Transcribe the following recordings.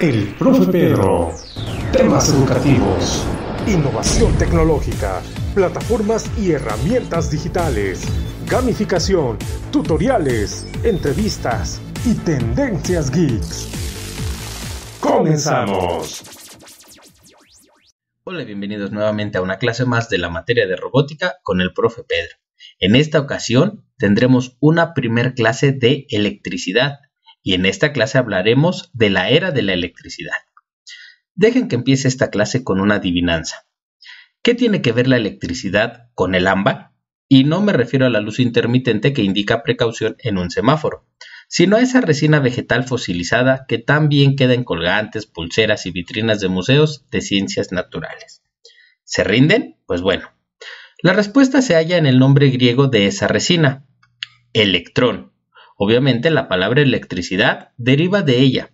El Profe Pedro. Temas educativos. Innovación tecnológica, plataformas y herramientas digitales, gamificación, tutoriales, entrevistas y tendencias geeks. ¡Comenzamos! Hola y bienvenidos nuevamente a una clase más de la materia de robótica con el Profe Pedro. En esta ocasión tendremos una primer clase de electricidad y en esta clase hablaremos de la era de la electricidad. Dejen que empiece esta clase con una adivinanza. ¿Qué tiene que ver la electricidad con el ámbar? Y no me refiero a la luz intermitente que indica precaución en un semáforo, sino a esa resina vegetal fosilizada que tan bien queda en colgantes, pulseras y vitrinas de museos de ciencias naturales. ¿Se rinden? Pues bueno, la respuesta se halla en el nombre griego de esa resina, electrón. Obviamente la palabra electricidad deriva de ella.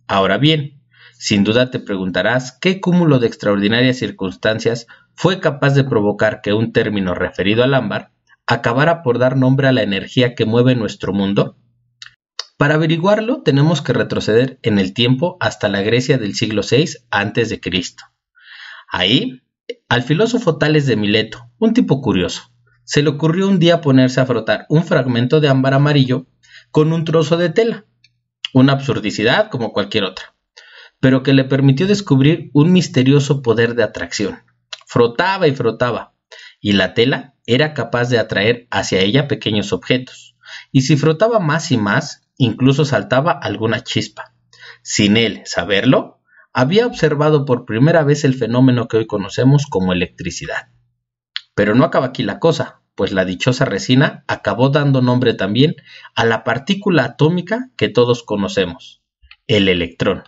Ahora bien, sin duda te preguntarás qué cúmulo de extraordinarias circunstancias fue capaz de provocar que un término referido al ámbar acabara por dar nombre a la energía que mueve nuestro mundo. Para averiguarlo tenemos que retroceder en el tiempo hasta la Grecia del siglo VI a.C. Ahí, al filósofo Tales de Mileto, un tipo curioso, se le ocurrió un día ponerse a frotar un fragmento de ámbar amarillo con un trozo de tela, una absurdicidad como cualquier otra, pero que le permitió descubrir un misterioso poder de atracción. Frotaba y frotaba, y la tela era capaz de atraer hacia ella pequeños objetos, y si frotaba más y más, incluso saltaba alguna chispa. Sin él saberlo, había observado por primera vez el fenómeno que hoy conocemos como electricidad. Pero no acaba aquí la cosa, pues la dichosa resina acabó dando nombre también a la partícula atómica que todos conocemos, el electrón.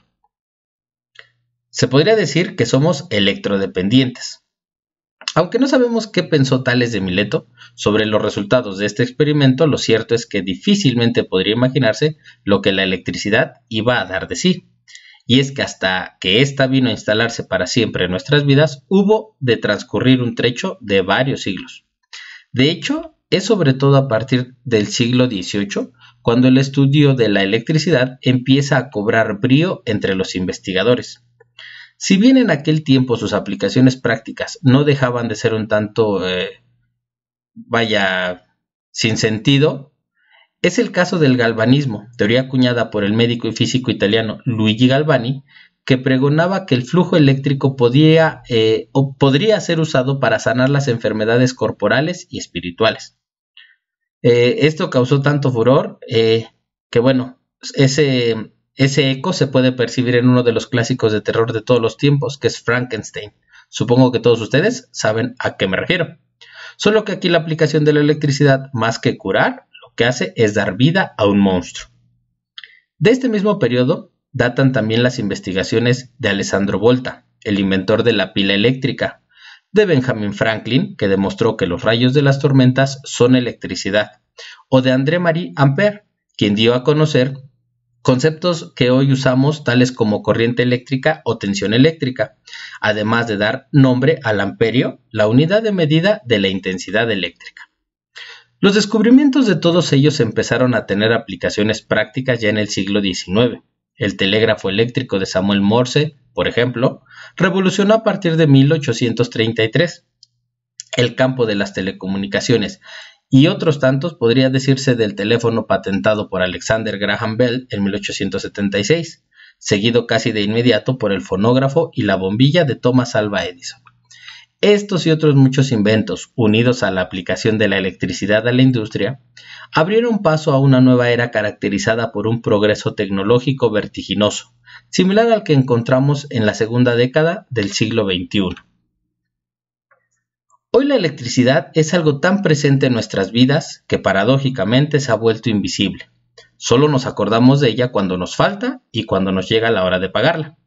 Se podría decir que somos electrodependientes. Aunque no sabemos qué pensó Tales de Mileto sobre los resultados de este experimento, lo cierto es que difícilmente podría imaginarse lo que la electricidad iba a dar de sí. Y es que hasta que ésta vino a instalarse para siempre en nuestras vidas, hubo de transcurrir un trecho de varios siglos. De hecho, es sobre todo a partir del siglo XVIII cuando el estudio de la electricidad empieza a cobrar brío entre los investigadores. Si bien en aquel tiempo sus aplicaciones prácticas no dejaban de ser un tanto, sin sentido, es el caso del galvanismo, teoría acuñada por el médico y físico italiano Luigi Galvani, que pregonaba que el flujo eléctrico podría ser usado para sanar las enfermedades corporales y espirituales. Esto causó tanto furor que bueno, ese eco se puede percibir en uno de los clásicos de terror de todos los tiempos, que es Frankenstein. Supongo que todos ustedes saben a qué me refiero. Solo que aquí la aplicación de la electricidad, más que curar, lo que hace es dar vida a un monstruo. De este mismo periodo datan también las investigaciones de Alessandro Volta, el inventor de la pila eléctrica, de Benjamin Franklin, que demostró que los rayos de las tormentas son electricidad, o de André-Marie Ampère, quien dio a conocer conceptos que hoy usamos tales como corriente eléctrica o tensión eléctrica, además de dar nombre al amperio, la unidad de medida de la intensidad eléctrica. Los descubrimientos de todos ellos empezaron a tener aplicaciones prácticas ya en el siglo XIX. El telégrafo eléctrico de Samuel Morse, por ejemplo, revolucionó a partir de 1833. El campo de las telecomunicaciones y otros tantos podría decirse del teléfono patentado por Alexander Graham Bell en 1876, seguido casi de inmediato por el fonógrafo y la bombilla de Thomas Alva Edison. Estos y otros muchos inventos, unidos a la aplicación de la electricidad a la industria, abrieron paso a una nueva era caracterizada por un progreso tecnológico vertiginoso, similar al que encontramos en la segunda década del siglo XXI. Hoy la electricidad es algo tan presente en nuestras vidas que paradójicamente se ha vuelto invisible. Solo nos acordamos de ella cuando nos falta y cuando nos llega la hora de pagarla.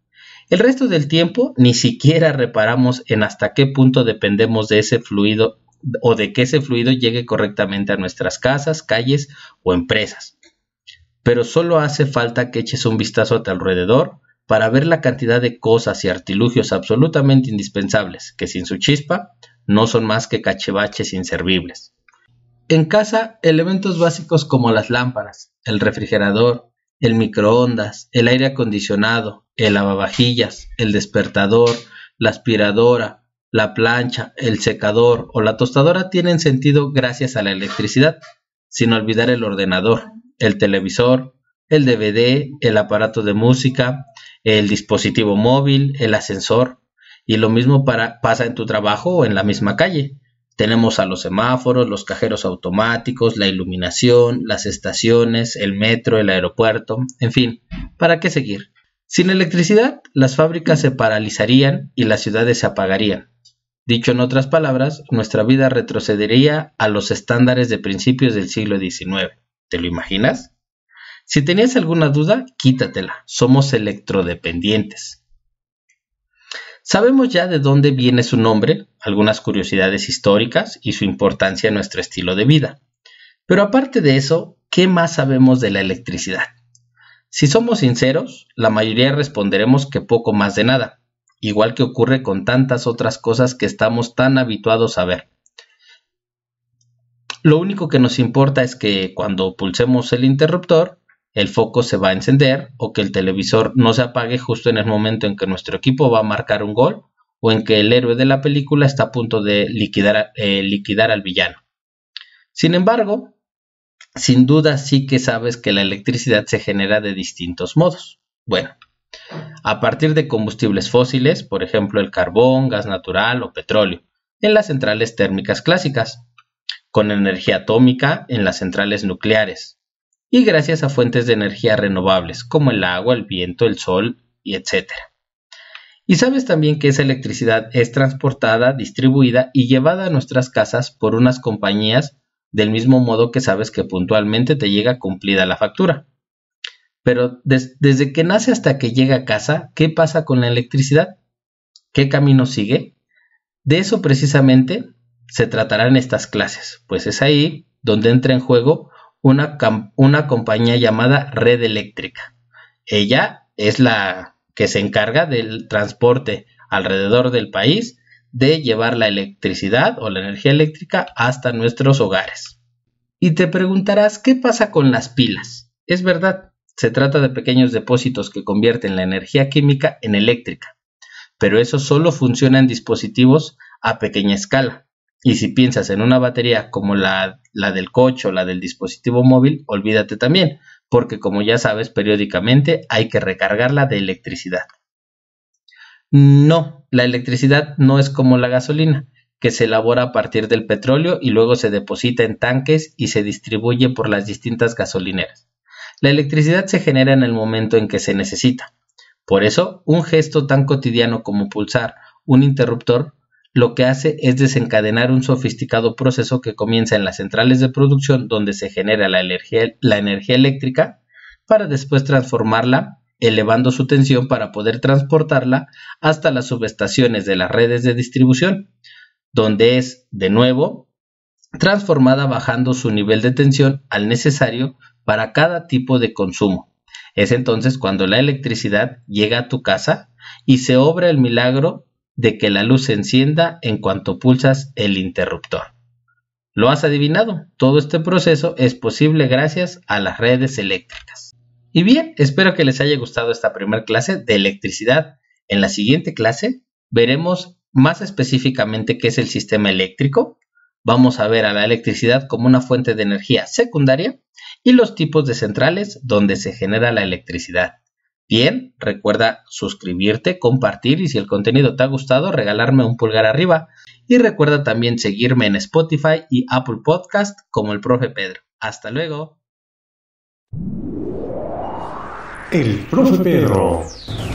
El resto del tiempo ni siquiera reparamos en hasta qué punto dependemos de ese fluido o de que ese fluido llegue correctamente a nuestras casas, calles o empresas. Pero solo hace falta que eches un vistazo a tu alrededor para ver la cantidad de cosas y artilugios absolutamente indispensables que sin su chispa no son más que cachivaches inservibles. En casa, elementos básicos como las lámparas, el refrigerador, el microondas, el aire acondicionado, el lavavajillas, el despertador, la aspiradora, la plancha, el secador o la tostadora tienen sentido gracias a la electricidad, sin olvidar el ordenador, el televisor, el DVD, el aparato de música, el dispositivo móvil, el ascensor, y lo mismo pasa en tu trabajo o en la misma calle. Tenemos a los semáforos, los cajeros automáticos, la iluminación, las estaciones, el metro, el aeropuerto, en fin, ¿para qué seguir? Sin electricidad, las fábricas se paralizarían y las ciudades se apagarían. Dicho en otras palabras, nuestra vida retrocedería a los estándares de principios del siglo XIX. ¿Te lo imaginas? Si tenías alguna duda, quítatela. Somos electrodependientes. Sabemos ya de dónde viene su nombre, algunas curiosidades históricas y su importancia en nuestro estilo de vida. Pero aparte de eso, ¿qué más sabemos de la electricidad? Si somos sinceros, la mayoría responderemos que poco más de nada, igual que ocurre con tantas otras cosas que estamos tan habituados a ver. Lo único que nos importa es que cuando pulsemos el interruptor, el foco se va a encender o que el televisor no se apague justo en el momento en que nuestro equipo va a marcar un gol o en que el héroe de la película está a punto de liquidar al villano. Sin embargo, sin duda sí que sabes que la electricidad se genera de distintos modos. Bueno, a partir de combustibles fósiles, por ejemplo el carbón, gas natural o petróleo, en las centrales térmicas clásicas, con energía atómica en las centrales nucleares, y gracias a fuentes de energía renovables como el agua, el viento, el sol y etc. Y sabes también que esa electricidad es transportada, distribuida y llevada a nuestras casas por unas compañías del mismo modo que sabes que puntualmente te llega cumplida la factura. Pero desde que nace hasta que llega a casa, ¿qué pasa con la electricidad? ¿Qué camino sigue? De eso precisamente se tratará en estas clases, pues es ahí donde entra en juego una compañía llamada Red Eléctrica. Ella es la que se encarga del transporte alrededor del país de llevar la electricidad o la energía eléctrica hasta nuestros hogares. Y te preguntarás, ¿qué pasa con las pilas? Es verdad, se trata de pequeños depósitos que convierten la energía química en eléctrica, pero eso solo funciona en dispositivos a pequeña escala. Y si piensas en una batería como la del coche o la del dispositivo móvil, olvídate también, porque como ya sabes, periódicamente hay que recargarla de electricidad. No, la electricidad no es como la gasolina, que se elabora a partir del petróleo y luego se deposita en tanques y se distribuye por las distintas gasolineras. La electricidad se genera en el momento en que se necesita. Por eso, un gesto tan cotidiano como pulsar un interruptor lo que hace es desencadenar un sofisticado proceso que comienza en las centrales de producción donde se genera la energía eléctrica para después transformarla, elevando su tensión para poder transportarla hasta las subestaciones de las redes de distribución, donde es, de nuevo, transformada bajando su nivel de tensión al necesario para cada tipo de consumo. Es entonces cuando la electricidad llega a tu casa y se obra el milagro de que la luz se encienda en cuanto pulsas el interruptor. ¿Lo has adivinado? Todo este proceso es posible gracias a las redes eléctricas. Y bien, espero que les haya gustado esta primera clase de electricidad. En la siguiente clase veremos más específicamente qué es el sistema eléctrico. Vamos a ver a la electricidad como una fuente de energía secundaria y los tipos de centrales donde se genera la electricidad. Bien, recuerda suscribirte, compartir y si el contenido te ha gustado, regalarme un pulgar arriba. Y recuerda también seguirme en Spotify y Apple Podcast como el Profe Pedro. ¡Hasta luego! El Profe Pedro.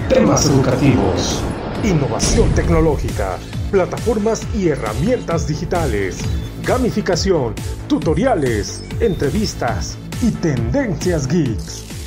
Temas educativos. Innovación tecnológica. Plataformas y herramientas digitales. Gamificación. Tutoriales. Entrevistas. Y tendencias geeks.